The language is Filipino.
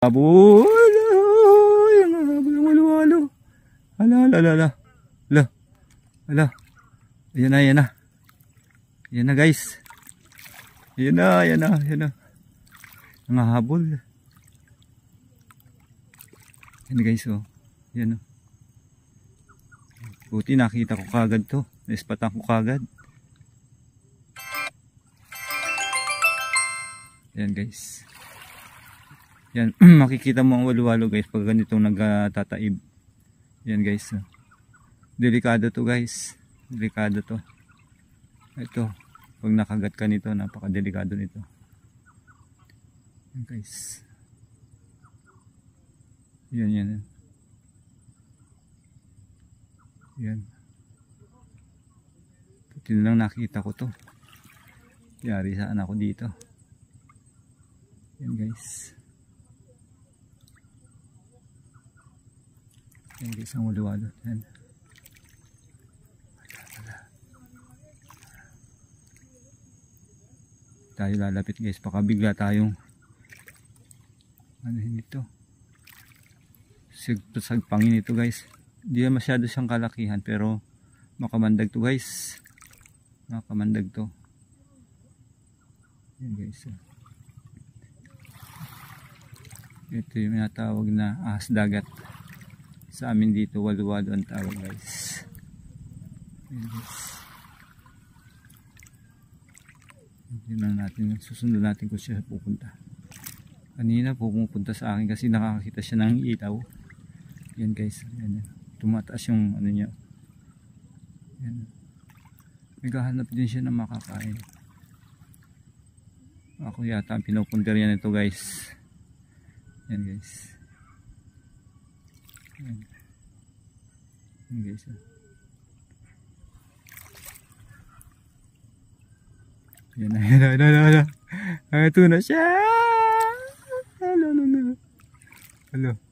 Habol! Ang habol ng walwalo. Ala, ala, ala. Ala, ala. Ayan na, ayan na. Ayan na guys. Ayan na, ayan na, ayan na. Ang habol. Ayan guys, oh. Ayan, oh. Buti nakita ko kagad to. Naispatan ko kagad. Ayan guys. Yan, makikita mo ang walwalo guys pag ganitong nagtataib. Yan guys. Delikado to guys. Delikado to. Ito, pag nakagat ka nito, napakadelikado nito. Yan guys. Yan, yan. Yan. Puti na lang nakita ko to. Yari saan ako dito. Yan guys. Yan guys ang walwalo. Yan. Tayo lalapit guys. Baka bigla tayong ano ito. Sagpangin ito guys. Hindi na masyado siyang kalakihan pero makamandag to guys. Makamandag to. Yan guys. Ito yung natawag na ahas dagat. Sa amin dito walwalo ang tawag guys. Ayan guys. Tignan natin, susunod natin kung siya pupunta. Kanina pupunta sa akin kasi nakakita siya ng ilaw. Yan guys, yan. Tumataas yung ano niya. Yan. Naghahanap din siya ng makakain. Ako yata ang pinupunta riyan ito guys. Yan guys. Yan. Yan guys. Yan na, yan na. Ito na siya. Hello.